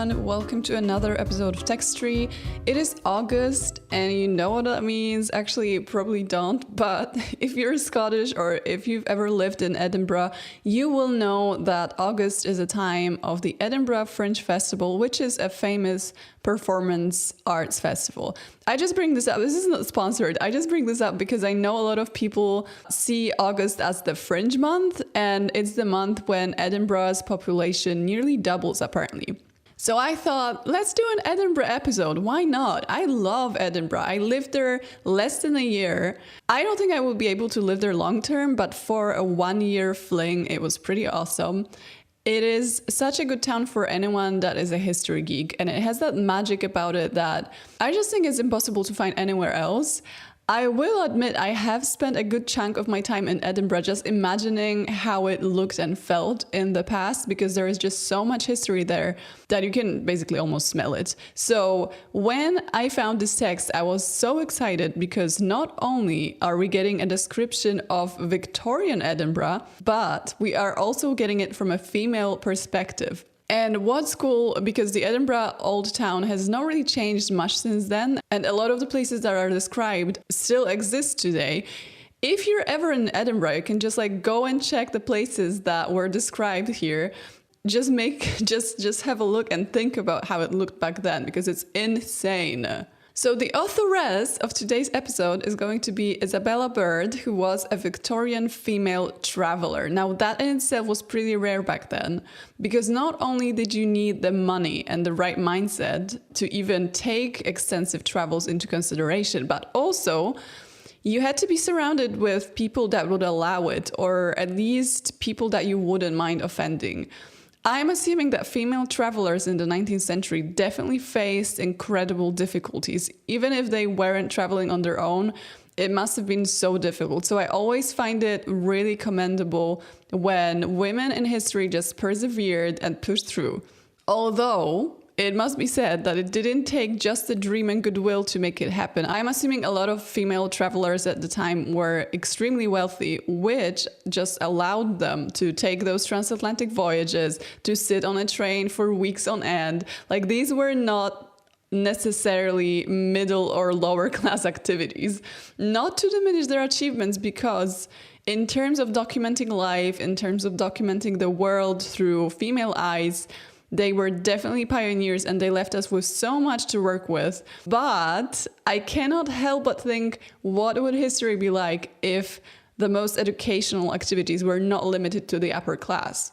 everyone, welcome to another episode of Textry. It is August and you know what that means. Actually, you probably don't, but if you're Scottish or if you've ever lived in Edinburgh, you will know that August is a time of the Edinburgh Fringe Festival, which is a famous performance arts festival. I just bring this up, this is not sponsored, I just bring this up because I know a lot of people see August as the Fringe month, and it's the month when Edinburgh's population nearly doubles apparently. So I thought, let's do an Edinburgh episode. Why not? I love Edinburgh. I lived there less than a year. I don't think I will be able to live there long term, but for a 1-year fling, it was pretty awesome. It is such a good town for anyone that is a history geek, and it has that magic about it that I just think it's impossible to find anywhere else. I will admit I have spent a good chunk of my time in Edinburgh just imagining how it looked and felt in the past, because there is just so much history there that you can basically almost smell it. So when I found this text, I was so excited because not only are we getting a description of Victorian Edinburgh, but we are also getting it from a female perspective. And what's cool, because the Edinburgh Old Town has not really changed much since then, and a lot of the places that are described still exist today. If you're ever in Edinburgh, you can just go and check the places that were described here. Just have a look and think about how it looked back then, because it's insane. So the authoress of today's episode is going to be Isabella Bird, who was a Victorian female traveler. Now that in itself was pretty rare back then, because not only did you need the money and the right mindset to even take extensive travels into consideration, but also you had to be surrounded with people that would allow it, or at least people that you wouldn't mind offending. I'm assuming that female travelers in the 19th century definitely faced incredible difficulties. Even if they weren't traveling on their own, it must have been so difficult. So I always find it really commendable when women in history just persevered and pushed through. Although it must be said that it didn't take just the dream and goodwill to make it happen. I'm assuming a lot of female travelers at the time were extremely wealthy, which just allowed them to take those transatlantic voyages, to sit on a train for weeks on end. These were not necessarily middle or lower class activities. Not to diminish their achievements, because in terms of documenting life, in terms of documenting the world through female eyes, they were definitely pioneers and they left us with so much to work with. But I cannot help but think, what would history be like if the most educational activities were not limited to the upper class?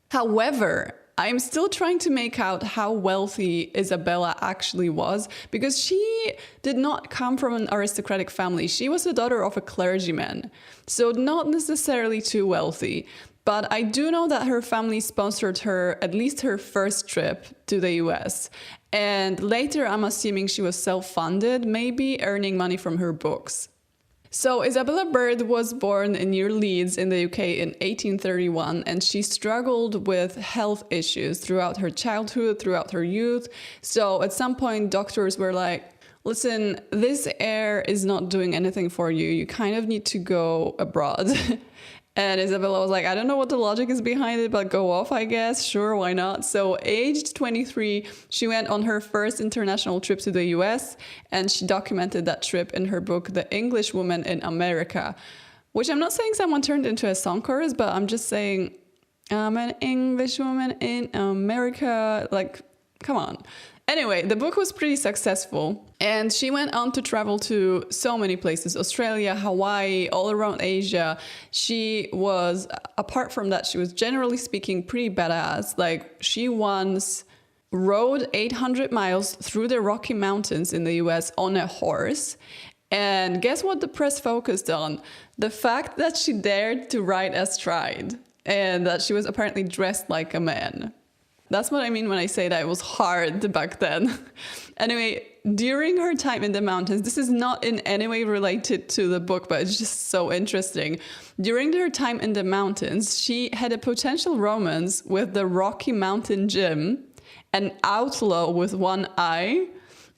However, I'm still trying to make out how wealthy Isabella actually was, because she did not come from an aristocratic family. She was the daughter of a clergyman, so not necessarily too wealthy. But I do know that her family sponsored her, at least her first trip to the US. And later, I'm assuming she was self-funded, maybe earning money from her books. So Isabella Bird was born near Leeds in the UK in 1831, and she struggled with health issues throughout her childhood, throughout her youth. So at some point, doctors were like, listen, this air is not doing anything for you. You kind of need to go abroad. And Isabella was like, I don't know what the logic is behind it, but go off, I guess. Sure, why not? So aged 23, she went on her first international trip to the US, and she documented that trip in her book, The English Woman in America, which I'm not saying someone turned into a song chorus, but I'm just saying, I'm an English woman in America. Come on. Anyway, the book was pretty successful, and she went on to travel to so many places: Australia, Hawaii, all around Asia. She was, apart from that, she was generally speaking pretty badass. She once rode 800 miles through the Rocky Mountains in the US on a horse. And guess what the press focused on? The fact that she dared to ride astride, and that she was apparently dressed like a man. That's what I mean when I say that it was hard back then. Anyway, during her time in the mountains, this is not in any way related to the book, but it's just so interesting. During her time in the mountains, she had a potential romance with the Rocky Mountain Jim, an outlaw with one eye,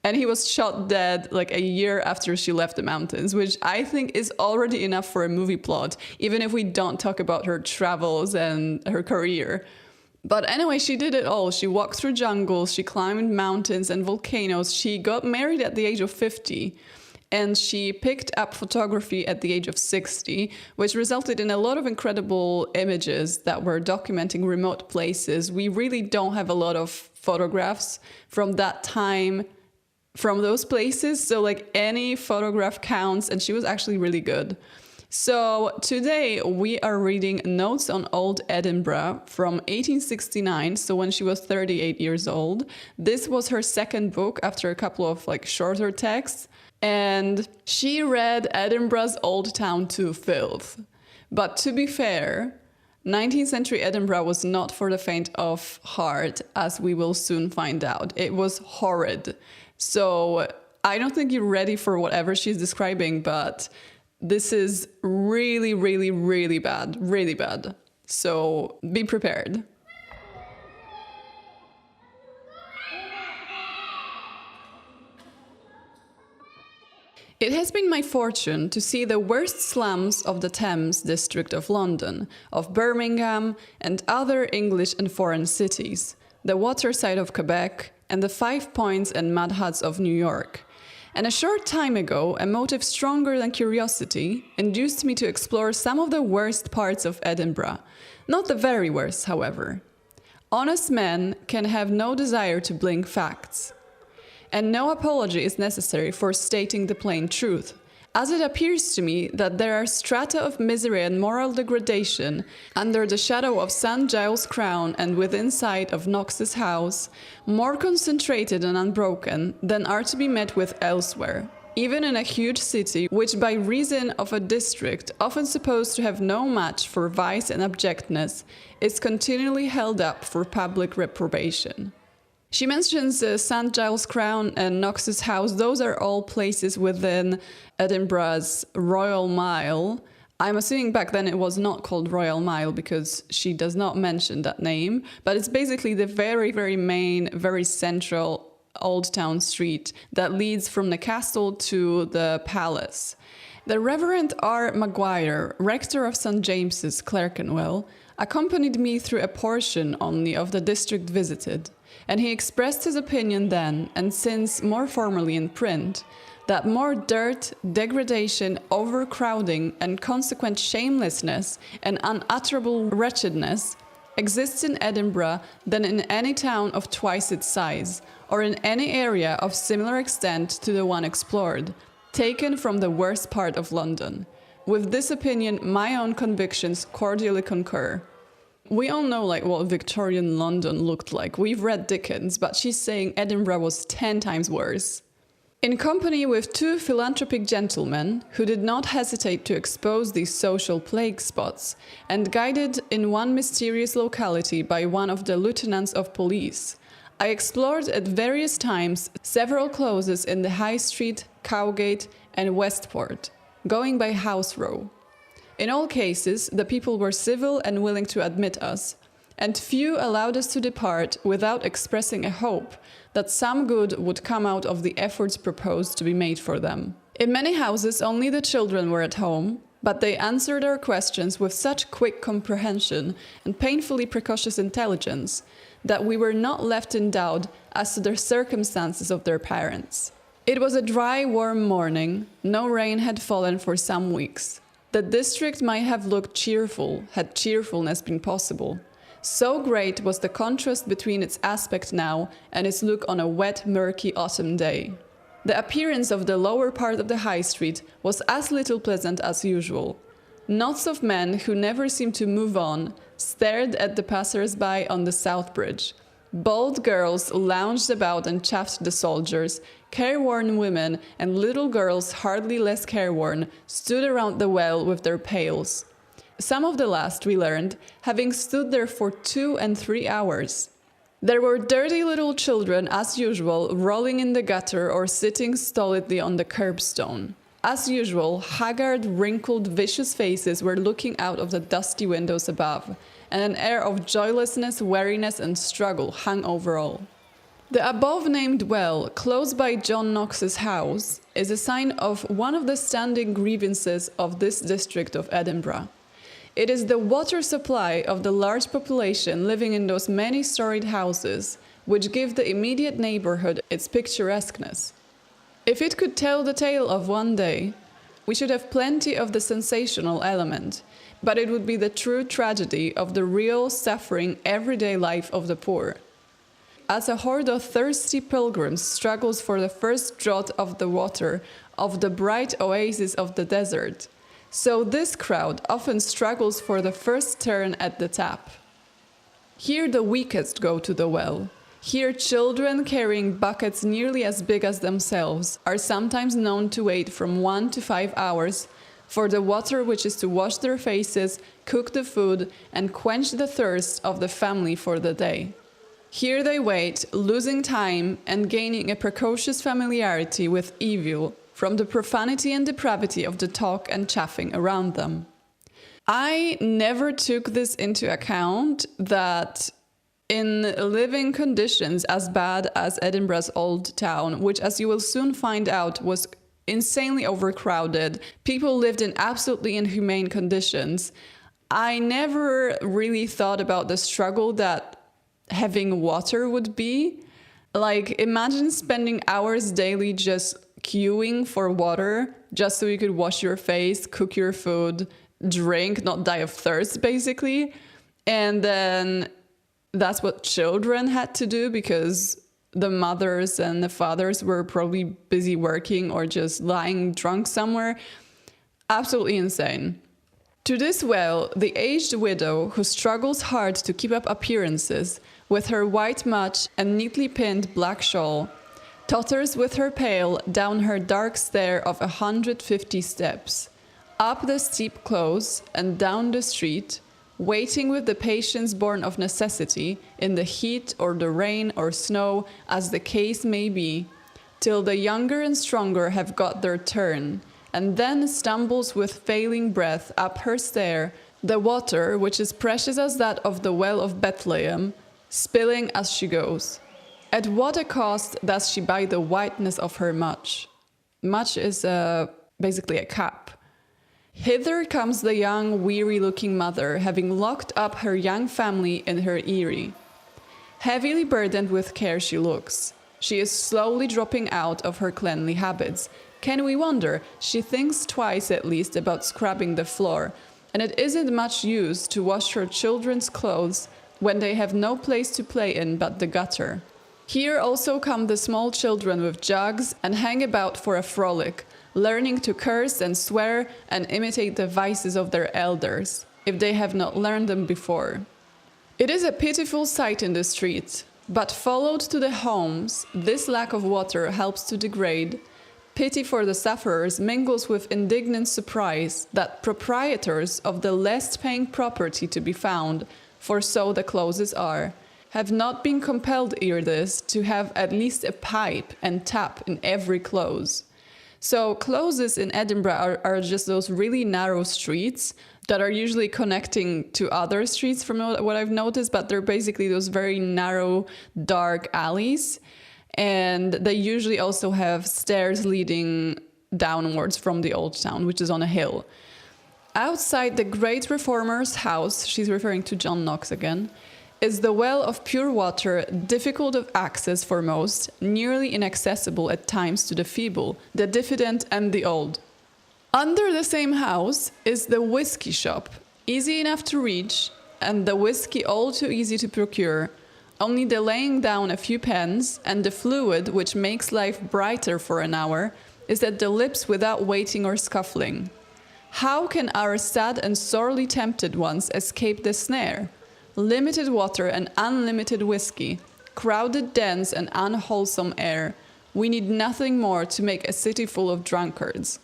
and he was shot dead a year after she left the mountains, which I think is already enough for a movie plot, even if we don't talk about her travels and her career. But anyway, she did it all. She walked through jungles, she climbed mountains and volcanoes, she got married at the age of 50, and she picked up photography at the age of 60, which resulted in a lot of incredible images that were documenting remote places. We really don't have a lot of photographs from that time from those places, so like any photograph counts, and she was actually really good. So today we are reading Notes on Old Edinburgh from 1869, so when she was 38 years old. This was her second book after a couple of like shorter texts, and she read Edinburgh's old town to filth. But to be fair, 19th century Edinburgh was not for the faint of heart, as we will soon find out. It was horrid. So I don't think you're ready for whatever she's describing, but this is really, really, really bad. Really bad. So be prepared. It has been my fortune to see the worst slums of the Thames district of London, of Birmingham, and other English and foreign cities, the waterside of Quebec, and the Five Points and mud huts of New York. And a short time ago, a motive stronger than curiosity induced me to explore some of the worst parts of Edinburgh. Not the very worst, however. Honest men can have no desire to blink facts. And no apology is necessary for stating the plain truth, as it appears to me that there are strata of misery and moral degradation under the shadow of St. Giles' Crown and within sight of Knox's house, more concentrated and unbroken than are to be met with elsewhere, even in a huge city which by reason of a district often supposed to have no match for vice and abjectness is continually held up for public reprobation. She mentions St. Giles' Crown and Knox's house. Those are all places within Edinburgh's Royal Mile. I'm assuming back then it was not called Royal Mile because she does not mention that name, but it's basically the very, very main, very central Old Town Street that leads from the castle to the palace. The Reverend R. Maguire, rector of St. James's, Clerkenwell, accompanied me through a portion only of the district visited, and he expressed his opinion then, and since more formally in print, that more dirt, degradation, overcrowding, and consequent shamelessness and unutterable wretchedness exists in Edinburgh than in any town of twice its size, or in any area of similar extent to the one explored, taken from the worst part of London. With this opinion, my own convictions cordially concur. We all know like what Victorian London looked like. We've read Dickens, but she's saying Edinburgh was 10 times worse. In company with two philanthropic gentlemen who did not hesitate to expose these social plague spots, and guided in one mysterious locality by one of the lieutenants of police, I explored at various times several closes in the High Street, Cowgate, and Westport, going by House Row. In all cases, the people were civil and willing to admit us, and few allowed us to depart without expressing a hope that some good would come out of the efforts proposed to be made for them. In many houses, only the children were at home, but they answered our questions with such quick comprehension and painfully precocious intelligence that we were not left in doubt as to the circumstances of their parents. It was a dry, warm morning. No rain had fallen for some weeks. The district might have looked cheerful had cheerfulness been possible. So great was the contrast between its aspect now and its look on a wet, murky autumn day. The appearance of the lower part of the High Street was as little pleasant as usual. Knots of men who never seemed to move on stared at the passers-by on the South Bridge. Bald girls lounged about and chaffed the soldiers. Careworn women and little girls hardly less careworn stood around the well with their pails. Some of the last, we learned, having stood there for 2 and 3 hours. There were dirty little children, as usual, rolling in the gutter or sitting stolidly on the curbstone. As usual, haggard, wrinkled, vicious faces were looking out of the dusty windows above, and an air of joylessness, weariness, and struggle hung over all. The above-named well, close by John Knox's house, is a sign of one of the standing grievances of this district of Edinburgh. It is the water supply of the large population living in those many-storied houses which give the immediate neighborhood its picturesqueness. If it could tell the tale of one day, we should have plenty of the sensational element, but it would be the true tragedy of the real, suffering, everyday life of the poor. As a horde of thirsty pilgrims struggles for the first draught of the water of the bright oasis of the desert, so this crowd often struggles for the first turn at the tap. Here the weakest go to the well. Here children carrying buckets nearly as big as themselves are sometimes known to wait from 1 to 5 hours for the water which is to wash their faces, cook the food, and quench the thirst of the family for the day. Here they wait, losing time and gaining a precocious familiarity with evil from the profanity and depravity of the talk and chaffing around them. I never took this into account that in living conditions as bad as Edinburgh's old town, which as you will soon find out was insanely overcrowded, people lived in absolutely inhumane conditions, I never really thought about the struggle that having water would be. Like, imagine spending hours daily just queuing for water just so you could wash your face, cook your food, drink, not die of thirst, basically. And then that's what children had to do because the mothers and the fathers were probably busy working or just lying drunk somewhere. Absolutely insane. To this well, the aged widow, who struggles hard to keep up appearances, with her white mutch and neatly pinned black shawl, totters with her pail down her dark stair of 150 steps, up the steep close and down the street, waiting with the patience born of necessity, in the heat or the rain or snow, as the case may be, till the younger and stronger have got their turn, and then stumbles with failing breath up her stair, the water, which is precious as that of the well of Bethlehem, spilling as she goes. At what a cost does she buy the whiteness of her mutch? Mutch is basically a cap. Hither comes the young, weary-looking mother, having locked up her young family in her eyrie. Heavily burdened with care she looks. She is slowly dropping out of her cleanly habits. Can we wonder? She thinks twice at least about scrubbing the floor, and it isn't much use to wash her children's clothes when they have no place to play in but the gutter. Here also come the small children with jugs and hang about for a frolic, learning to curse and swear and imitate the vices of their elders, if they have not learned them before. It is a pitiful sight in the streets, but followed to the homes, this lack of water helps to degrade. Pity for the sufferers mingles with indignant surprise that proprietors of the less paying property to be found, for so the closes are, have not been compelled ere this to have at least a pipe and tap in every close. So closes in Edinburgh are just those really narrow streets that are usually connecting to other streets from what I've noticed, but they're basically those very narrow, dark alleys. And they usually also have stairs leading downwards from the old town, which is on a hill. Outside the great reformer's house, she's referring to John Knox again, is the well of pure water, difficult of access for most, nearly inaccessible at times to the feeble, the diffident and the old. Under the same house is the whiskey shop, easy enough to reach, and the whiskey all too easy to procure, only the laying down a few pence, and the fluid which makes life brighter for an hour is at the lips without waiting or scuffling. How can our sad and sorely tempted ones escape the snare? Limited water and unlimited whiskey, crowded dens and unwholesome air. We need nothing more to make a city full of drunkards.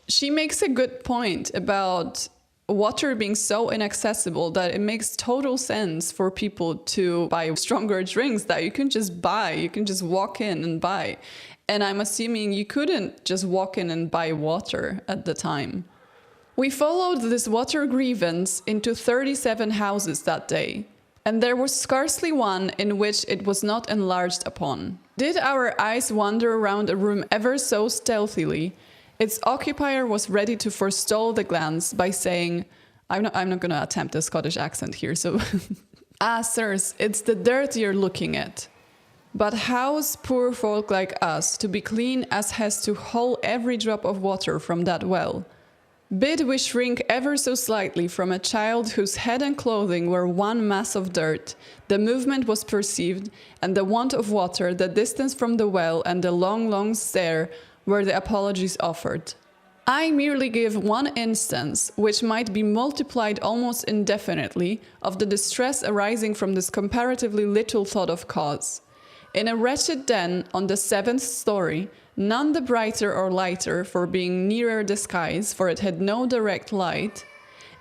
She makes a good point about water being so inaccessible that it makes total sense for people to buy stronger drinks that you can just buy. You can just walk in and buy. And I'm assuming you couldn't just walk in and buy water at the time. We followed this water grievance into 37 houses that day, and there was scarcely one in which it was not enlarged upon. Did our eyes wander around a room ever so stealthily, its occupier was ready to forestall the glance by saying, I'm not gonna attempt a Scottish accent here, so... Ah, sirs, it's the dirt you're looking at. But how's poor folk like us to be clean as has to haul every drop of water from that well? Bid we shrink ever so slightly from a child whose head and clothing were one mass of dirt, the movement was perceived, and the want of water, the distance from the well, and the long, long stare were the apologies offered. I merely give one instance, which might be multiplied almost indefinitely, of the distress arising from this comparatively little thought of cause. In a wretched den on the 7th story, none the brighter or lighter for being nearer the skies, for it had no direct light,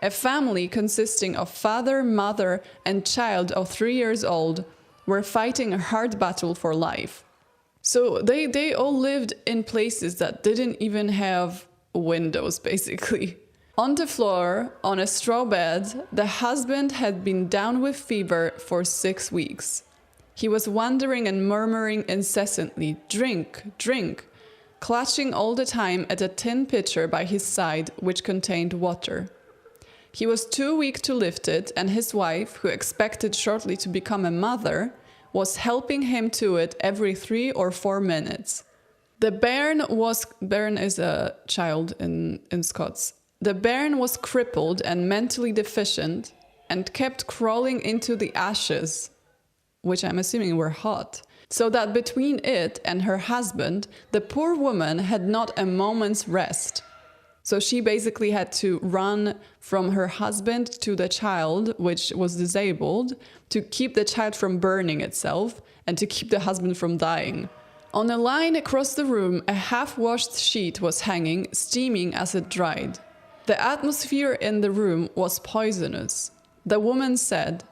a family consisting of father, mother, and child of 3 years old were fighting a hard battle for life. So they all lived in places that didn't even have windows, basically. On the floor, on a straw bed, the husband had been down with fever for 6 weeks. He was wandering and murmuring incessantly, "Drink, drink," clutching all the time at a tin pitcher by his side which contained water. He was too weak to lift it, and his wife, who expected shortly to become a mother, was helping him to it every 3 or 4 minutes. The bairn is a child in Scots. The bairn was crippled and mentally deficient and kept crawling into the ashes, which I'm assuming were hot, so that between it and her husband, the poor woman had not a moment's rest. So she basically had to run from her husband to the child, which was disabled, to keep the child from burning itself and to keep the husband from dying. On a line across the room, a half-washed sheet was hanging, steaming as it dried. The atmosphere in the room was poisonous. The woman said,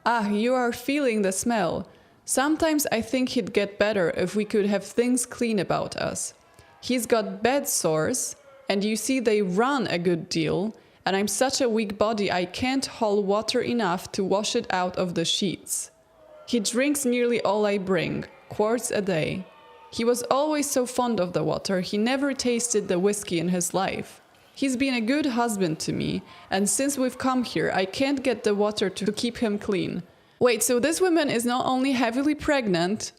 "Ah, you are feeling the smell. Sometimes I think he'd get better if we could have things clean about us. He's got bed sores, and you see they run a good deal, and I'm such a weak body I can't haul water enough to wash it out of the sheets. He drinks nearly all I bring, quarts a day. He was always so fond of the water, he never tasted the whiskey in his life. He's been a good husband to me, and since we've come here, I can't get the water to keep him clean." Wait, so this woman is not only heavily pregnant,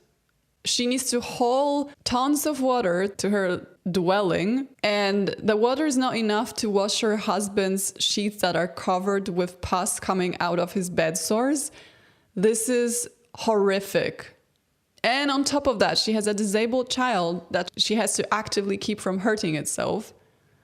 she needs to haul tons of water to her dwelling, and the water is not enough to wash her husband's sheets that are covered with pus coming out of his bed sores? This is horrific. And on top of that, she has a disabled child that she has to actively keep from hurting itself.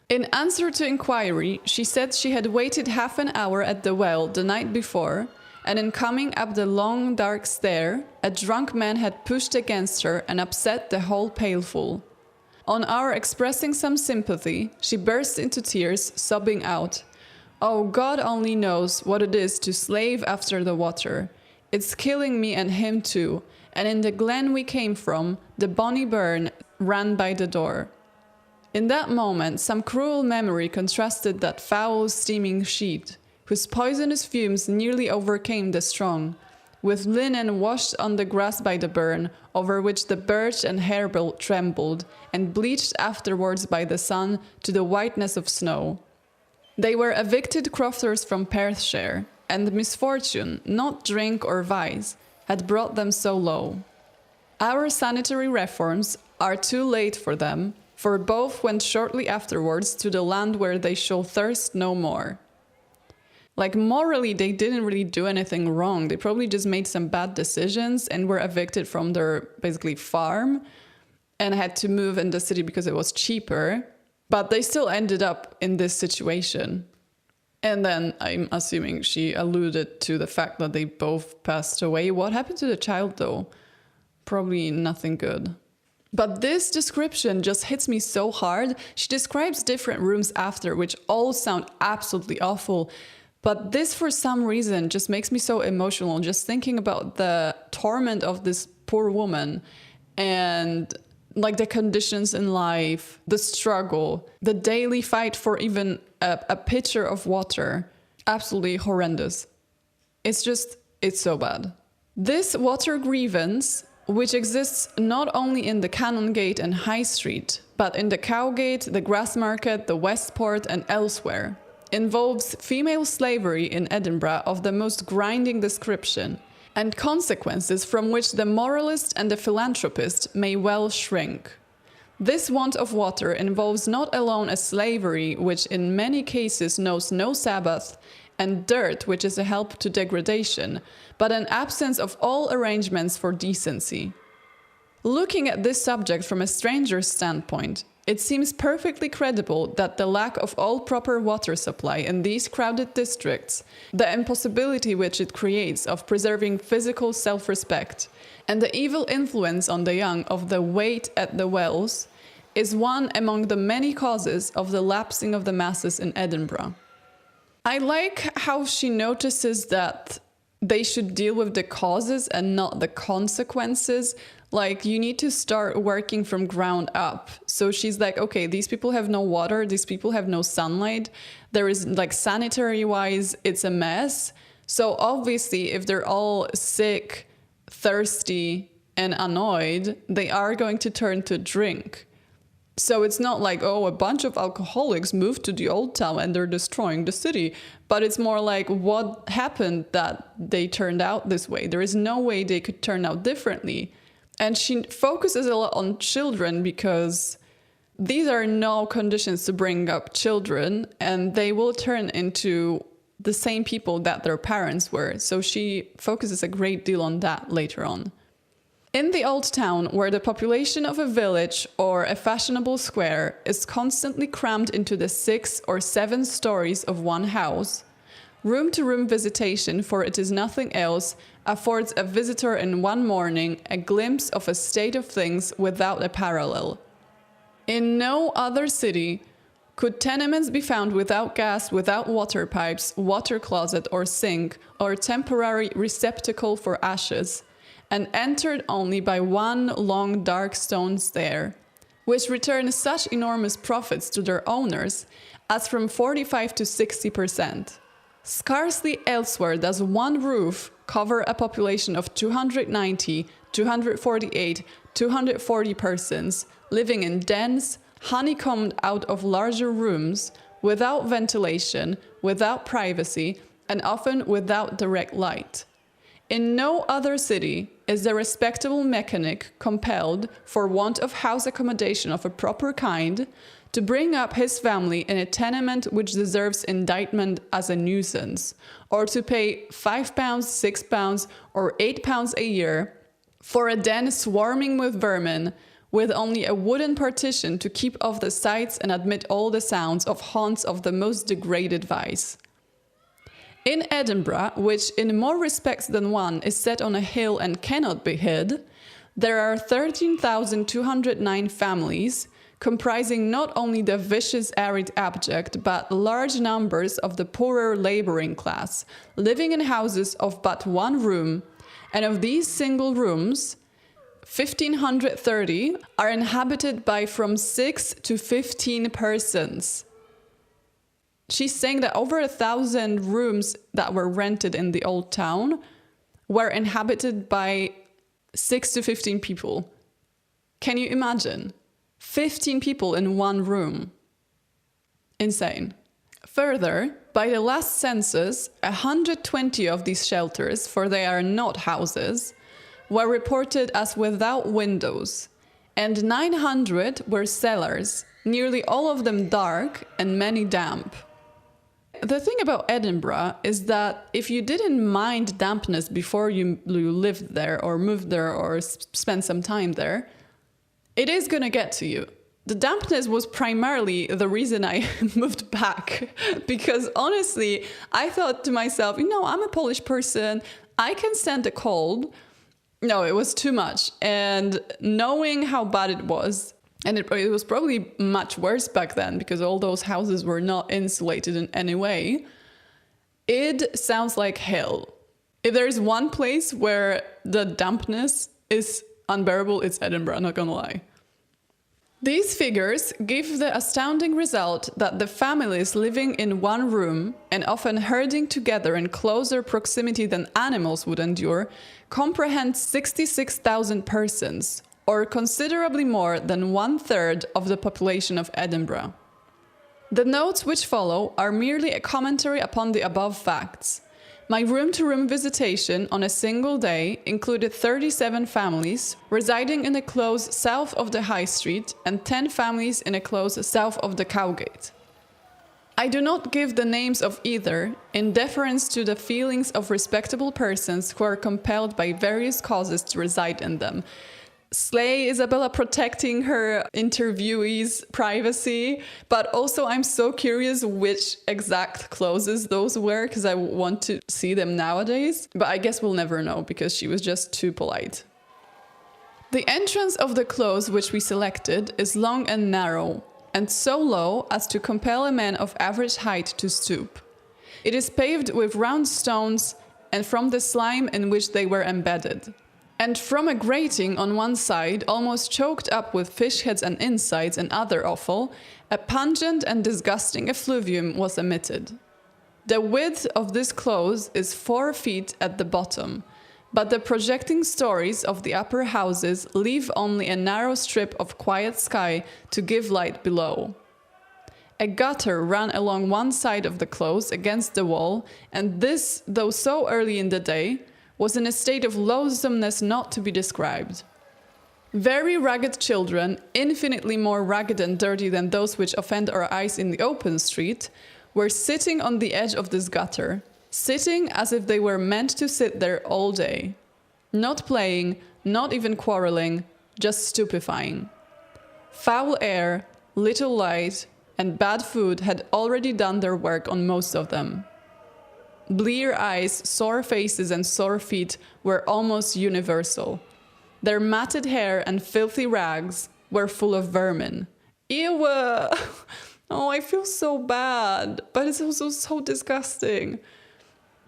In answer to inquiry, she said she had waited half an hour at the well the night before, and in coming up the long dark stair, a drunk man had pushed against her and upset the whole pailful. On our expressing some sympathy, she burst into tears, sobbing out, "Oh, God only knows what it is to slave after the water. It's killing me and him too, and in the glen we came from, the bonny burn ran by the door." In that moment, some cruel memory contrasted that foul, steaming sheet, whose poisonous fumes nearly overcame the strong, with linen washed on the grass by the burn, over which the birch and harebell trembled, and bleached afterwards by the sun to the whiteness of snow. They were evicted crofters from Perthshire, and misfortune, not drink or vice, had brought them so low. Our sanitary reforms are too late for them, for both went shortly afterwards to the land where they shall thirst no more. Like, morally, they didn't really do anything wrong. They probably just made some bad decisions and were evicted from their, basically, farm and had to move in the city because it was cheaper. But they still ended up in this situation. And then I'm assuming she alluded to the fact that they both passed away. What happened to the child, though? Probably nothing good. But this description just hits me so hard. She describes different rooms after, which all sound absolutely awful. But this, for some reason, just makes me so emotional, just thinking about the torment of this poor woman and like the conditions in life, the struggle, the daily fight for even a pitcher of water. Absolutely horrendous. It's so bad. This water grievance, which exists not only in the Canongate and High Street, but in the Cowgate, the Grassmarket, the Westport, and elsewhere. involves female slavery in Edinburgh of the most grinding description, and consequences from which the moralist and the philanthropist may well shrink. This want of water involves not alone a slavery which in many cases knows no Sabbath, and dirt which is a help to degradation, but an absence of all arrangements for decency. Looking at this subject from a stranger's standpoint, it seems perfectly credible that the lack of all proper water supply in these crowded districts, the impossibility which it creates of preserving physical self-respect, and the evil influence on the young of the wait at the wells, is one among the many causes of the lapsing of the masses in Edinburgh. I like how she notices that they should deal with the causes and not the consequences. Like, you need to start working from ground up. So she's like, okay, these people have no water, these people have no sunlight. There is, like, sanitary-wise, it's a mess. So obviously, if they're all sick, thirsty, and annoyed, they are going to turn to drink. So it's not like, oh, a bunch of alcoholics moved to the old town and they're destroying the city. But it's more like, what happened that they turned out this way? There is no way they could turn out differently. And she focuses a lot on children because these are no conditions to bring up children, and they will turn into the same people that their parents were. So she focuses a great deal on that later on. In the old town, where the population of a village or a fashionable square is constantly crammed into the 6 or 7 stories of one house, room-to-room visitation, for it is nothing else, affords a visitor in one morning a glimpse of a state of things without a parallel. In no other city could tenements be found without gas, without water pipes, water closet or sink, or temporary receptacle for ashes, and entered only by one long dark stone stair, which return such enormous profits to their owners as from 45 to 60%. Scarcely elsewhere does one roof cover a population of 290, 248, 240 persons living in dens, honeycombed out of larger rooms, without ventilation, without privacy, and often without direct light. In no other city is the respectable mechanic compelled, for want of house accommodation of a proper kind, to bring up his family in a tenement which deserves indictment as a nuisance, or to pay £5, £6, or £8 a year for a den swarming with vermin, with only a wooden partition to keep off the sights and admit all the sounds of haunts of the most degraded vice. In Edinburgh, which in more respects than one is set on a hill and cannot be hid, there are 13,209 families, comprising not only the vicious arid abject, but large numbers of the poorer labouring class, living in houses of but one room, and of these single rooms, 1,530 are inhabited by from 6 to 15 persons. She's saying that over 1,000 rooms that were rented in the old town were inhabited by 6 to 15 people. Can you imagine? 15 people in one room. Insane. Further, by the last census, 120 of these shelters, for they are not houses, were reported as without windows, and 900 were cellars, nearly all of them dark and many damp. The thing about Edinburgh is that if you didn't mind dampness before you lived there or moved there or spent some time there, it is going to get to you. The dampness was primarily the reason I moved back, because honestly, I thought to myself, I'm a Polish person, I can stand the cold. No, it was too much. And knowing how bad it was, and it was probably much worse back then because all those houses were not insulated in any way, it sounds like hell. If there's one place where the dampness is unbearable, it's Edinburgh, not gonna lie. These figures give the astounding result that the families living in one room and often herding together in closer proximity than animals would endure comprehend 66,000 persons, or considerably more than 1/3 of the population of Edinburgh. The notes which follow are merely a commentary upon the above facts. My room-to-room visitation on a single day included 37 families residing in a close south of the High Street and 10 families in a close south of the Cowgate. I do not give the names of either in deference to the feelings of respectable persons who are compelled by various causes to reside in them. Slay Isabella protecting her interviewees' privacy, but also I'm so curious which exact clothes those were because I want to see them nowadays, but I guess we'll never know because she was just too polite. The entrance of the close which we selected is long and narrow, and so low as to compel a man of average height to stoop. It is paved with round stones and from the slime in which they were embedded. And from a grating on one side, almost choked up with fish heads and insides and other offal, a pungent and disgusting effluvium was emitted. The width of this close is 4 feet at the bottom, but the projecting stories of the upper houses leave only a narrow strip of quiet sky to give light below. A gutter ran along one side of the close against the wall, and this, though so early in the day, was in a state of loathsomeness not to be described. Very ragged children, infinitely more ragged and dirty than those which offend our eyes in the open street, were sitting on the edge of this gutter, sitting as if they were meant to sit there all day. Not playing, not even quarreling, just stupefying. Foul air, little light, and bad food had already done their work on most of them. Blear eyes, sore faces, and sore feet were almost universal. Their matted hair and filthy rags were full of vermin. Ew! Oh, I feel so bad, but it's also so disgusting.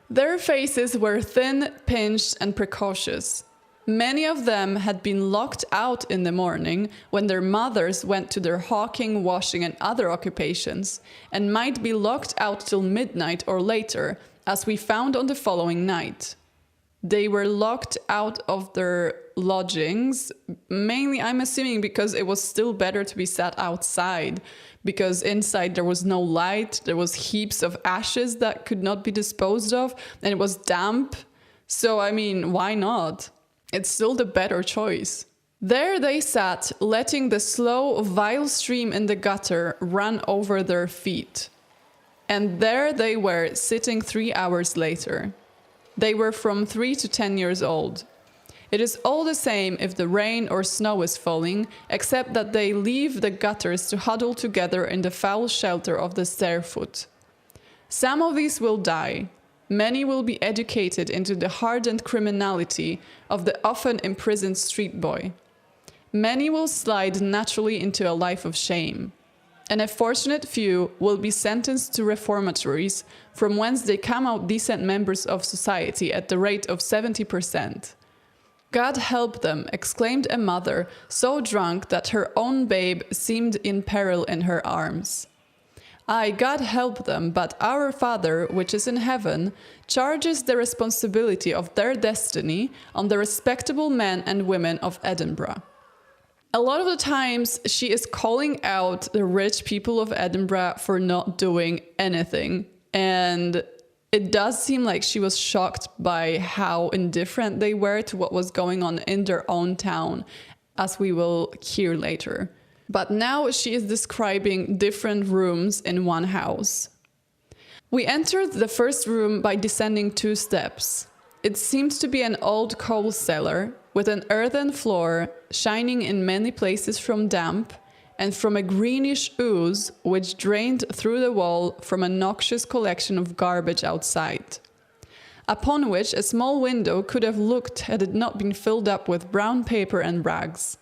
Their faces were thin, pinched, and precocious. Many of them had been locked out in the morning when their mothers went to their hawking, washing, and other occupations, and might be locked out till midnight or later, as we found on the following night. They were locked out of their lodgings, mainly I'm assuming because it was still better to be sat outside, because inside there was no light, there was heaps of ashes that could not be disposed of, and it was damp. So I mean, why not? It's still the better choice. There they sat, letting the slow, vile stream in the gutter run over their feet. And there they were, sitting 3 hours later. They were from 3 to 10 years old. It is all the same if the rain or snow is falling, except that they leave the gutters to huddle together in the foul shelter of the stair foot. Some of these will die. Many will be educated into the hardened criminality of the often imprisoned street boy. Many will slide naturally into a life of shame. And a fortunate few will be sentenced to reformatories, from whence they come out decent members of society at the rate of 70%. God help them, exclaimed a mother, so drunk that her own babe seemed in peril in her arms. Aye, God help them, but our Father, which is in heaven, charges the responsibility of their destiny on the respectable men and women of Edinburgh. A lot of the times she is calling out the rich people of Edinburgh for not doing anything. And it does seem like she was shocked by how indifferent they were to what was going on in their own town, as we will hear later. But now she is describing different rooms in one house. We entered the first room by descending 2 steps. It seemed to be an old coal cellar, with an earthen floor shining in many places from damp, and from a greenish ooze which drained through the wall from a noxious collection of garbage outside, upon which a small window could have looked had it not been filled up with brown paper and rags.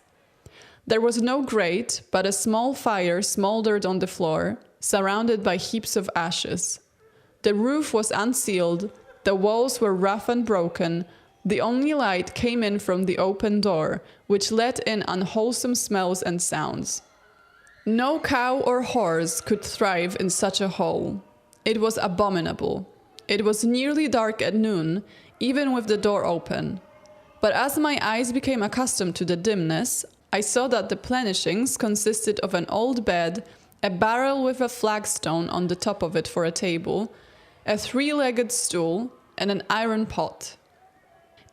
There was no grate, but a small fire smouldered on the floor, surrounded by heaps of ashes. The roof was unceiled, the walls were rough and broken. The only light came in from the open door, which let in unwholesome smells and sounds. No cow or horse could thrive in such a hole. It was abominable. It was nearly dark at noon, even with the door open. But as my eyes became accustomed to the dimness, I saw that the plenishings consisted of an old bed, a barrel with a flagstone on the top of it for a table, a three-legged stool, and an iron pot.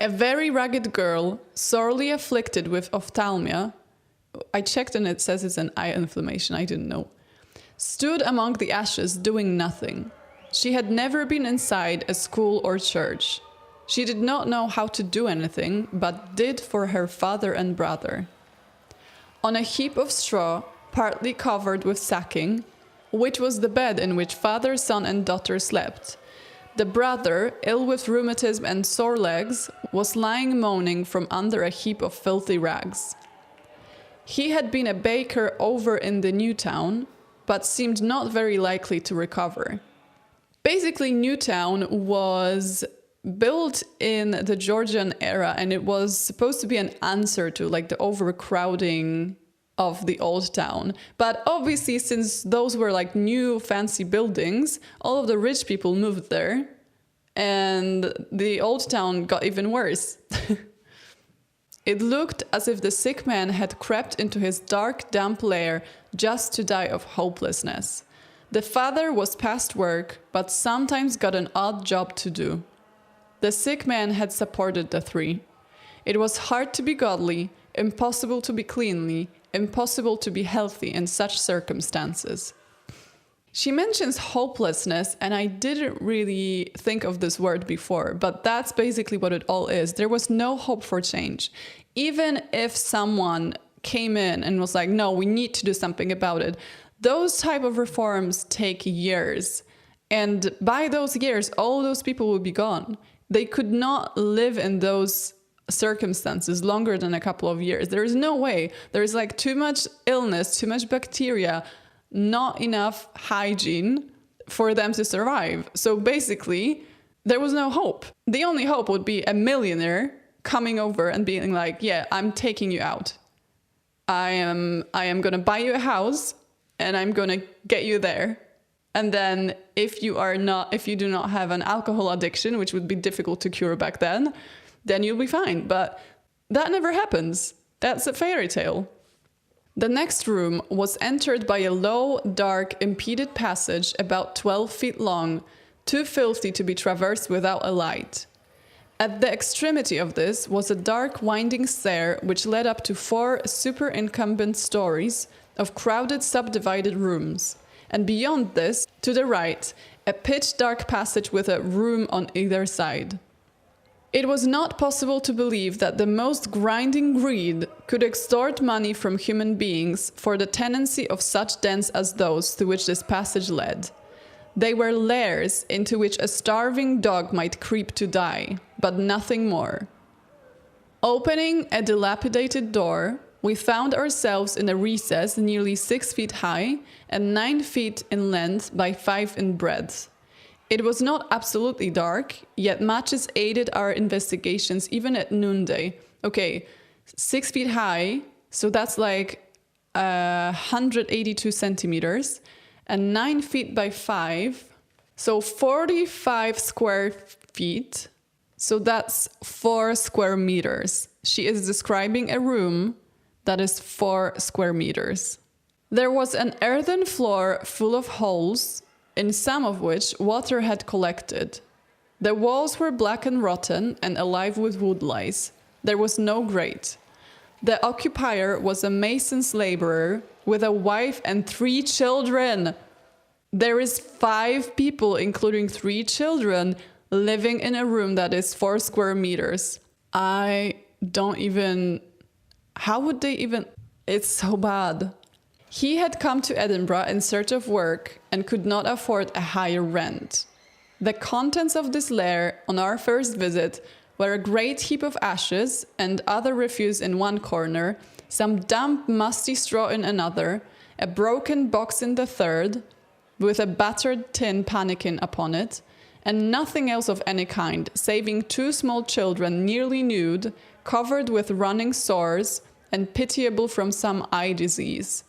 A very ragged girl, sorely afflicted with ophthalmia, I checked and it says it's an eye inflammation, I didn't know, stood among the ashes doing nothing. She had never been inside a school or church. She did not know how to do anything, but did for her father and brother. On a heap of straw, partly covered with sacking, which was the bed in which father, son, and daughter slept, the brother, ill with rheumatism and sore legs, was lying moaning from under a heap of filthy rags. He had been a baker over in the new town, but seemed not very likely to recover. Basically, Newtown was built in the Georgian era, and it was supposed to be an answer to like the overcrowding of the old town. But obviously, since those were like new fancy buildings, all of the rich people moved there, and the old town got even worse. It looked as if the sick man had crept into his dark, damp lair just to die of hopelessness. The father was past work, but sometimes got an odd job to do. The sick man had supported the three. It was hard to be godly, impossible to be cleanly, impossible to be healthy in such circumstances. She mentions hopelessness, and I didn't really think of this word before, but that's basically what it all is. There was no hope for change. Even if someone came in and was like, no, we need to do something about it, those type of reforms take years. And by those years, all those people will be gone. They could not live in those circumstances longer than a couple of years. There is no way. There is like too much illness, too much bacteria, not enough hygiene for them to survive. So basically, there was no hope. The only hope would be a millionaire coming over and being like, yeah, I'm taking you out. I am going to buy you a house and I'm going to get you there. And then if you do not have an alcohol addiction, which would be difficult to cure back then you'll be fine. But that never happens. That's a fairy tale. The next room was entered by a low, dark, impeded passage about 12 feet long, too filthy to be traversed without a light. At the extremity of this was a dark, winding stair which led up to 4 superincumbent stories of crowded, subdivided rooms. And beyond this, to the right, a pitch-dark passage with a room on either side. It was not possible to believe that the most grinding greed could extort money from human beings for the tenancy of such dens as those to which this passage led. They were lairs into which a starving dog might creep to die, but nothing more. Opening a dilapidated door, we found ourselves in a recess nearly 6 feet high and 9 feet in length by 5 in breadth. It was not absolutely dark, yet matches aided our investigations even at noonday. Okay, 6 feet high, so that's like 182 centimeters, and 9 feet by 5, so 45 square feet, so that's 4 square meters. She is describing a room that is 4 square meters. There was an earthen floor full of holes, in some of which water had collected. The walls were black and rotten and alive with wood lice. There was no grate. The occupier was a mason's laborer with a wife and 3 children. There is 5 people, including 3 children, living in a room that is 4 square meters. How would they even... It's so bad. He had come to Edinburgh in search of work and could not afford a higher rent. The contents of this lair on our first visit were a great heap of ashes and other refuse in one corner, some damp, musty straw in another, a broken box in the third, with a battered tin pannikin upon it, and nothing else of any kind, saving 2 small children nearly nude, covered with running sores, and pitiable from some eye disease.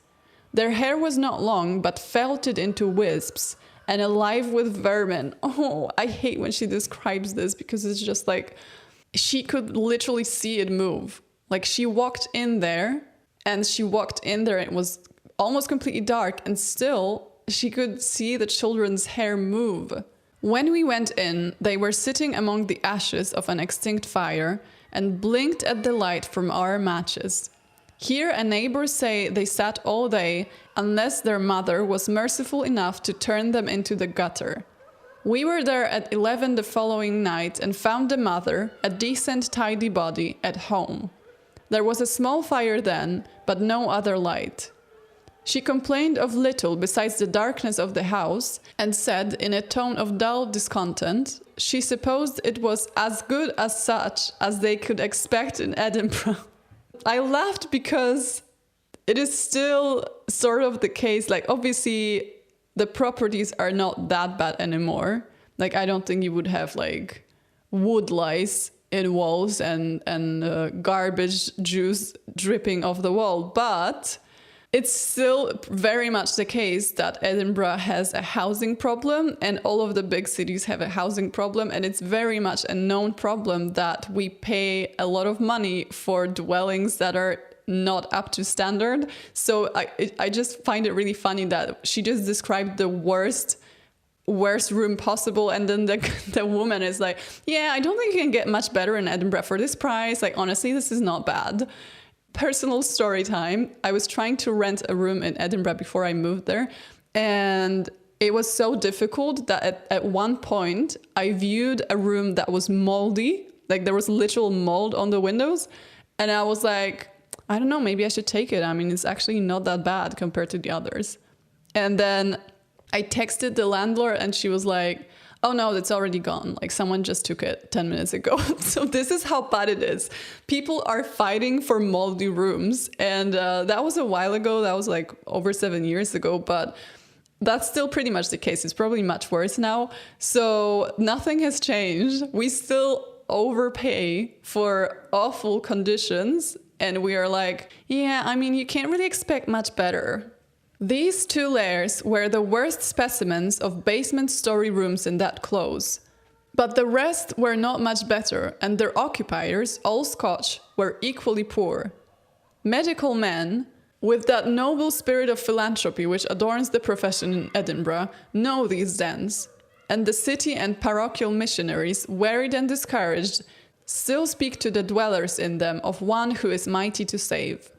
Their hair was not long, but felted into wisps, and alive with vermin. Oh, I hate when she describes this, because it's just like, she could literally see it move. Like, she walked in there, and it was almost completely dark, and still she could see the children's hair move. When we went in, they were sitting among the ashes of an extinct fire and blinked at the light from our matches. Here, a neighbor say they sat all day unless their mother was merciful enough to turn them into the gutter. We were there at 11 the following night and found the mother, a decent, tidy body, at home. There was a small fire then, but no other light. She complained of little besides the darkness of the house and said in a tone of dull discontent she supposed it was as good as such as they could expect in Edinburgh. I laughed because it is still sort of the case. Like, obviously, the properties are not that bad anymore. Like, I don't think you would have like wood lice in walls and garbage juice dripping off the wall, but it's still very much the case that Edinburgh has a housing problem, and all of the big cities have a housing problem, and it's very much a known problem that we pay a lot of money for dwellings that are not up to standard. So I just find it really funny that she just described the worst room possible, and then the woman is like, yeah, I don't think you can get much better in Edinburgh for this price. Like, honestly, this is not bad. Personal story time. I was trying to rent a room in Edinburgh before I moved there, and it was so difficult that at one point I viewed a room that was moldy. Like, there was literal mold on the windows, and I was like, I don't know, maybe I should take it. I mean, it's actually not that bad compared to the others. And then I texted the landlord and she was like, oh no, it's already gone. Like, someone just took it 10 minutes ago. So this is how bad it is. People are fighting for moldy rooms. And that was a while ago. That was like over 7 years ago. But that's still pretty much the case. It's probably much worse now. So nothing has changed. We still overpay for awful conditions. And we are like, yeah, I mean, you can't really expect much better. These two layers were the worst specimens of basement story rooms in that close. But the rest were not much better, and their occupiers, all Scotch, were equally poor. Medical men, with that noble spirit of philanthropy which adorns the profession in Edinburgh, know these dens. And the city and parochial missionaries, wearied and discouraged, still speak to the dwellers in them of one who is mighty to save.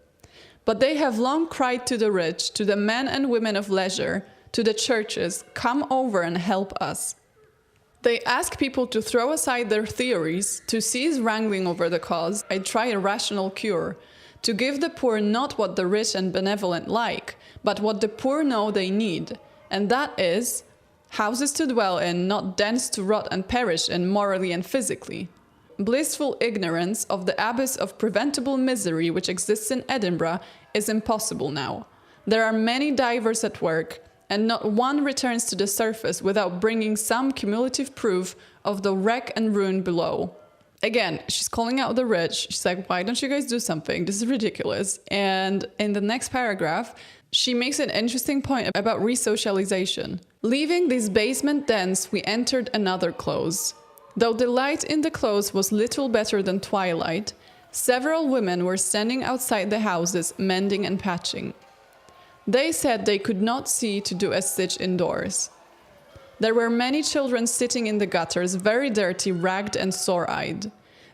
But they have long cried to the rich, to the men and women of leisure, to the churches, come over and help us. They ask people to throw aside their theories, to cease wrangling over the cause, and try a rational cure, to give the poor not what the rich and benevolent like, but what the poor know they need, and that is houses to dwell in, not dens to rot and perish in morally and physically. Blissful ignorance of the abyss of preventable misery which exists in Edinburgh is impossible now. There are many divers at work, and not one returns to the surface without bringing some cumulative proof of the wreck and ruin below. Again, she's calling out the rich. She's like, why don't you guys do something? This is ridiculous. And in the next paragraph, she makes an interesting point about resocialization. Leaving these basement dens, we entered another close. Though the light in the close was little better than twilight, several women were standing outside the houses mending and patching. They said they could not see to do a stitch indoors. There were many children sitting in the gutters, very dirty, ragged and sore-eyed.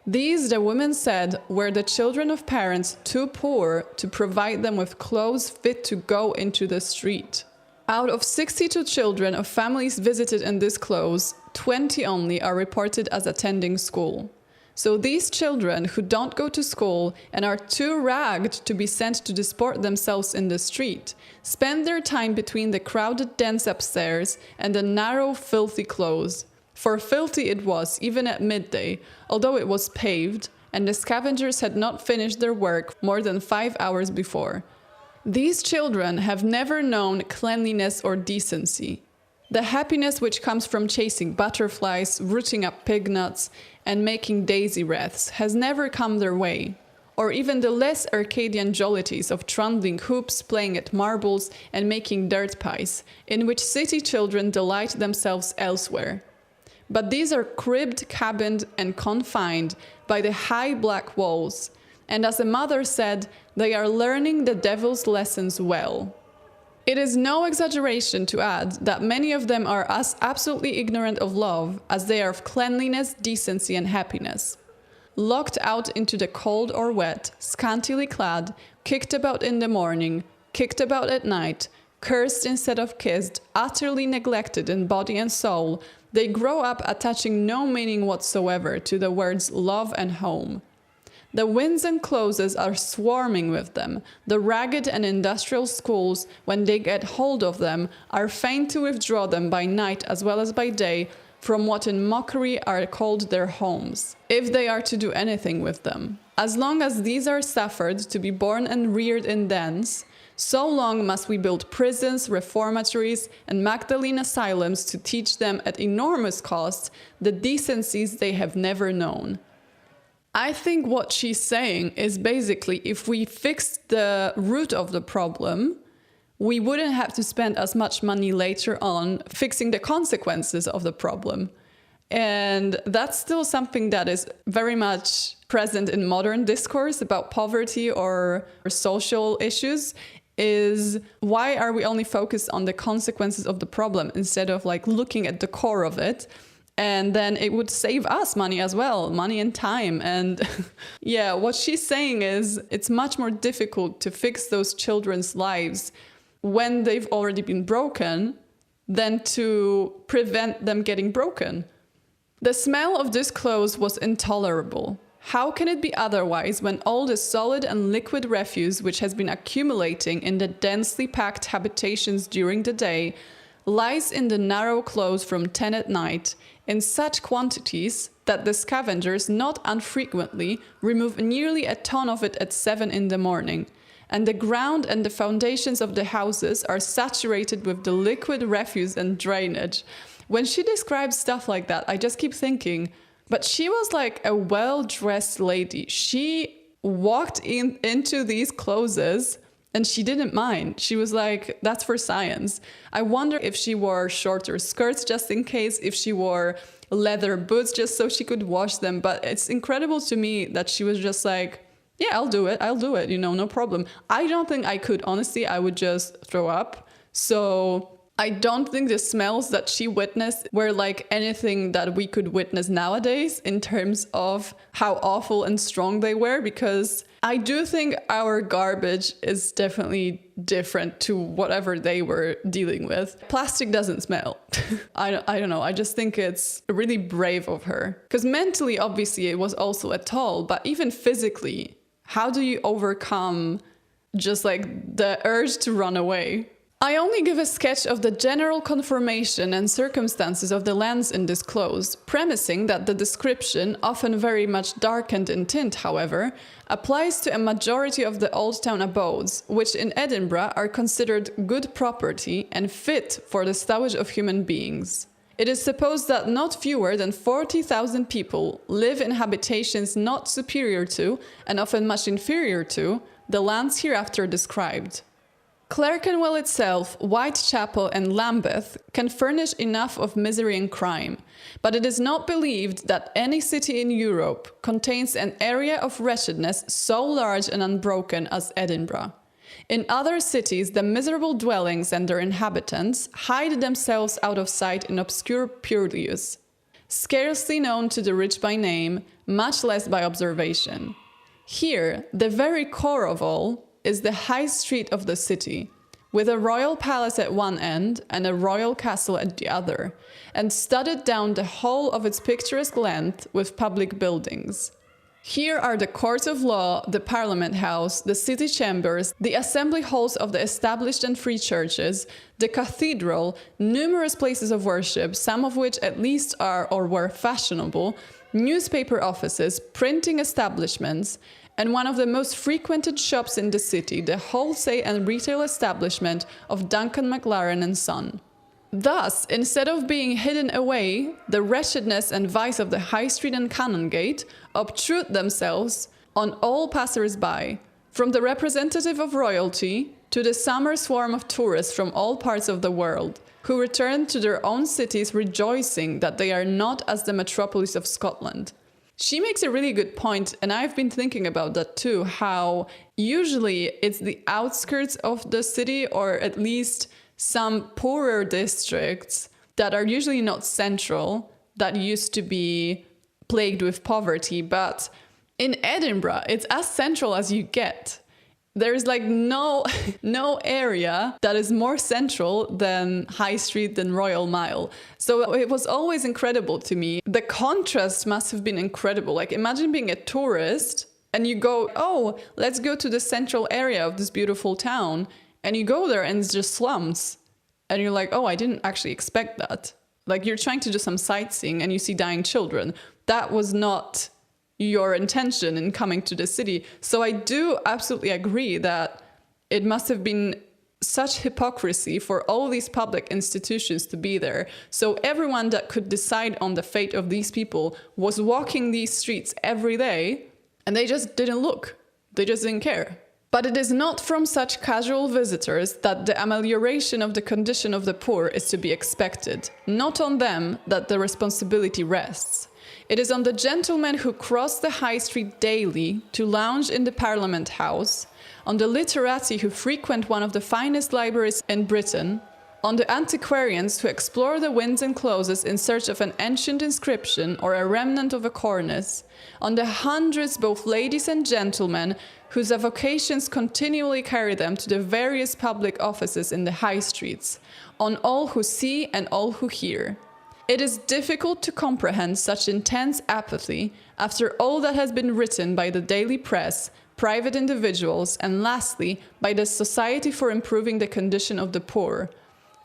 These, the women said, were the children of parents too poor to provide them with clothes fit to go into the street. Out of 62 children of families visited in this close, 20 only are reported as attending school. So these children who don't go to school and are too ragged to be sent to disport themselves in the street spend their time between the crowded dens upstairs and the narrow, filthy close. For filthy it was, even at midday, although it was paved, and the scavengers had not finished their work more than 5 hours before. These children have never known cleanliness or decency. The happiness which comes from chasing butterflies, rooting up pig nuts, and making daisy wreaths has never come their way, or even the less Arcadian jollities of trundling hoops, playing at marbles, and making dirt pies, in which city children delight themselves elsewhere. But these are cribbed, cabined, and confined by the high black walls, and as a mother said, they are learning the devil's lessons well. It is no exaggeration to add that many of them are as absolutely ignorant of love as they are of cleanliness, decency, and happiness. Locked out into the cold or wet, scantily clad, kicked about in the morning, kicked about at night, cursed instead of kissed, utterly neglected in body and soul, they grow up attaching no meaning whatsoever to the words love and home. The winds and closes are swarming with them. The ragged and industrial schools, when they get hold of them, are fain to withdraw them by night as well as by day from what in mockery are called their homes, if they are to do anything with them. As long as these are suffered to be born and reared in dens, so long must we build prisons, reformatories, and Magdalene asylums to teach them at enormous cost the decencies they have never known. I think what she's saying is basically if we fixed the root of the problem, we wouldn't have to spend as much money later on fixing the consequences of the problem. And that's still something that is very much present in modern discourse about poverty or social issues, is why are we only focused on the consequences of the problem instead of like looking at the core of it? And then it would save us money as well, money and time. And yeah, what she's saying is it's much more difficult to fix those children's lives when they've already been broken than to prevent them getting broken. The smell of this clothes was intolerable. How can it be otherwise when all the solid and liquid refuse which has been accumulating in the densely packed habitations during the day lies in the narrow close from 10 at night in such quantities that the scavengers not unfrequently remove nearly a ton of it at 7 in the morning, and the ground and the foundations of the houses are saturated with the liquid refuse and drainage. When she describes stuff like that, I just keep thinking, but she was like a well-dressed lady. She walked into these clothes and she didn't mind. She was like, that's for science. I wonder if she wore shorter skirts just in case, if she wore leather boots just so she could wash them. But it's incredible to me that she was just like, yeah, I'll do it, no problem. I don't think I could, honestly, I would just throw up. So I don't think the smells that she witnessed were like anything that we could witness nowadays in terms of how awful and strong they were, because I do think our garbage is definitely different to whatever they were dealing with. Plastic doesn't smell. I don't know. I just think it's really brave of her. Because mentally, obviously, it was also a toll, but even physically, how do you overcome just like the urge to run away? I only give a sketch of the general conformation and circumstances of the lands in this close, premising that the description, often very much darkened in tint, however, applies to a majority of the old town abodes, which in Edinburgh are considered good property and fit for the stowage of human beings. It is supposed that not fewer than 40,000 people live in habitations not superior to, and often much inferior to, the lands hereafter described. Clerkenwell itself, Whitechapel and Lambeth can furnish enough of misery and crime, but it is not believed that any city in Europe contains an area of wretchedness so large and unbroken as Edinburgh. In other cities, the miserable dwellings and their inhabitants hide themselves out of sight in obscure purlieus, scarcely known to the rich by name, much less by observation. Here, the very core of all is the high street of the city, with a royal palace at one end and a royal castle at the other, and studded down the whole of its picturesque length with public buildings. Here are the courts of law, the Parliament House, the city chambers, the assembly halls of the established and free churches, the cathedral, numerous places of worship, some of which at least are or were fashionable, newspaper offices, printing establishments, and one of the most frequented shops in the city, the wholesale and retail establishment of Duncan Maclaren and Son. Thus, instead of being hidden away, the wretchedness and vice of the High Street and Canongate obtrude themselves on all passers-by, from the representative of royalty to the summer swarm of tourists from all parts of the world, who return to their own cities rejoicing that they are not as the metropolis of Scotland. She makes a really good point, and I've been thinking about that too, how usually it's the outskirts of the city, or at least some poorer districts that are usually not central, that used to be plagued with poverty. But in Edinburgh, it's as central as you get. There's like no area that is more central than High Street, than Royal Mile. So it was always incredible to me. The contrast must have been incredible. Like, imagine being a tourist and you go, oh, let's go to the central area of this beautiful town. And you go there and it's just slums. And you're like, oh, I didn't actually expect that. Like, you're trying to do some sightseeing and you see dying children. That was not your intention in coming to the city. So I do absolutely agree that it must have been such hypocrisy for all these public institutions to be there. So everyone that could decide on the fate of these people was walking these streets every day, and they just didn't look. They just didn't care. But it is not from such casual visitors that the amelioration of the condition of the poor is to be expected. Not on them that the responsibility rests. It is on the gentlemen who cross the high street daily to lounge in the Parliament House, on the literati who frequent one of the finest libraries in Britain, on the antiquarians who explore the winds and closes in search of an ancient inscription or a remnant of a cornice, on the hundreds, both ladies and gentlemen, whose avocations continually carry them to the various public offices in the high streets, on all who see and all who hear. It is difficult to comprehend such intense apathy after all that has been written by the daily press, private individuals, and lastly, by the Society for Improving the Condition of the Poor,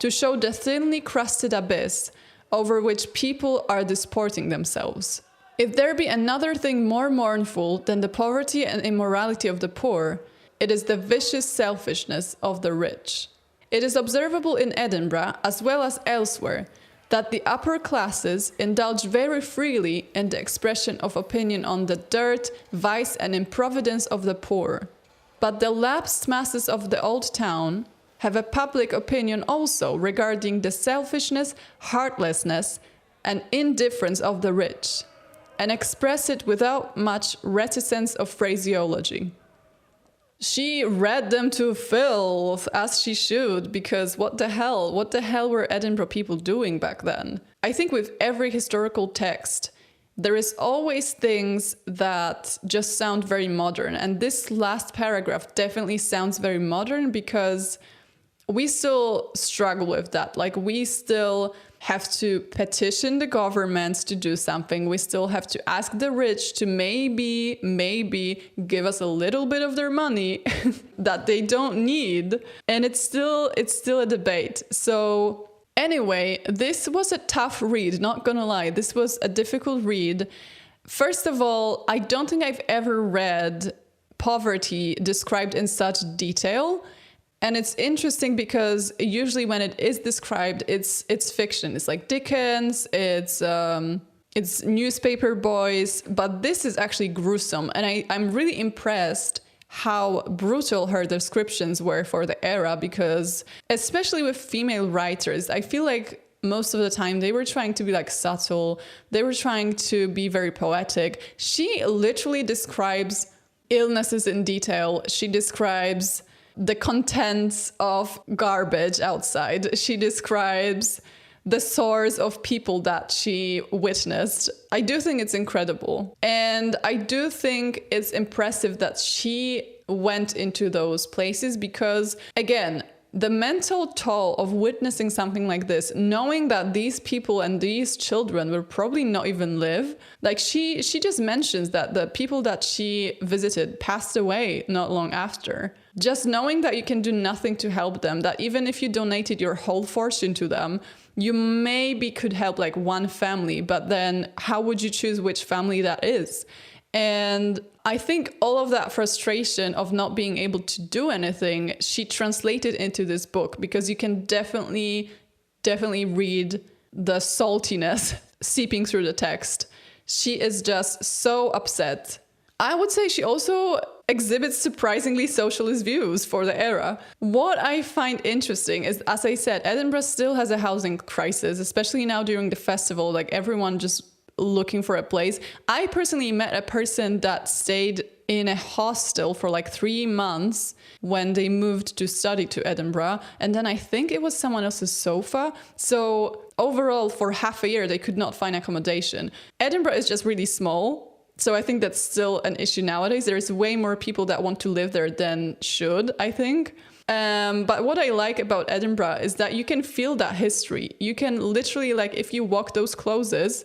to show the thinly crusted abyss over which people are disporting themselves. If there be another thing more mournful than the poverty and immorality of the poor, it is the vicious selfishness of the rich. It is observable in Edinburgh, as well as elsewhere, that the upper classes indulge very freely in the expression of opinion on the dirt, vice, and improvidence of the poor. But the lapsed masses of the old town have a public opinion also regarding the selfishness, heartlessness, and indifference of the rich, and express it without much reticence of phraseology. She read them to filth, as she should, because what the hell were Edinburgh people doing back then? I think with every historical text, there is always things that just sound very modern. And this last paragraph definitely sounds very modern because we still struggle with that. Like, we still have to petition the government to do something. We still have to ask the rich to maybe give us a little bit of their money that they don't need. And it's still a debate. So anyway, this was a tough read, not gonna lie. This was a difficult read. First of all, I don't think I've ever read poverty described in such detail. And it's interesting because usually when it is described, it's fiction. It's like Dickens, it's newspaper boys, but this is actually gruesome. And I'm really impressed how brutal her descriptions were for the era, because especially with female writers, I feel like most of the time they were trying to be like subtle. They were trying to be very poetic. She literally describes illnesses in detail. She describes the contents of garbage outside. She describes the sores of people that she witnessed. I do think it's incredible. And I do think it's impressive that she went into those places because, again, the mental toll of witnessing something like this, knowing that these people and these children will probably not even live. Like she just mentions that the people that she visited passed away not long after. Just knowing that you can do nothing to help them, that even if you donated your whole fortune to them, you maybe could help like one family, but then how would you choose which family that is? And I think all of that frustration of not being able to do anything, she translated into this book, because you can definitely read the saltiness seeping through the text. She is just so upset. I would say she also exhibits surprisingly socialist views for the era. What I find interesting is, as I said, Edinburgh still has a housing crisis, especially now during the festival. Like everyone just looking for a place. I personally met a person that stayed in a hostel for like 3 months when they moved to study to Edinburgh. And then I think it was someone else's sofa. So overall, for half a year, they could not find accommodation. Edinburgh is just really small. So I think that's still an issue nowadays. There's way more people that want to live there than should, I think. But what I like about Edinburgh is that you can feel that history. You can literally, like, if you walk those closes,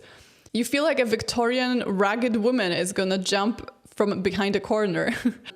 you feel like a Victorian ragged woman is gonna jump from behind a corner.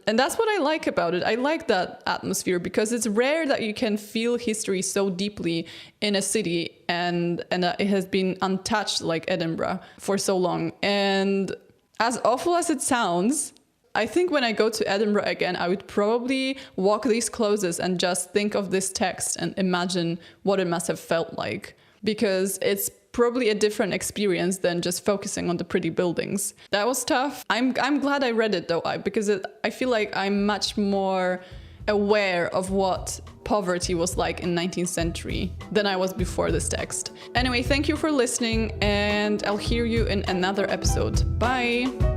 And that's what I like about it. I like that atmosphere because it's rare that you can feel history so deeply in a city and that it has been untouched like Edinburgh for so long. And as awful as it sounds, I think when I go to Edinburgh again, I would probably walk these closes and just think of this text and imagine what it must have felt like. Because it's probably a different experience than just focusing on the pretty buildings. That was tough. I'm glad I read it though, because I feel like I'm much more aware of what poverty was like in 19th century than I was before this text. Anyway, thank you for listening, and I'll hear you in another episode. Bye!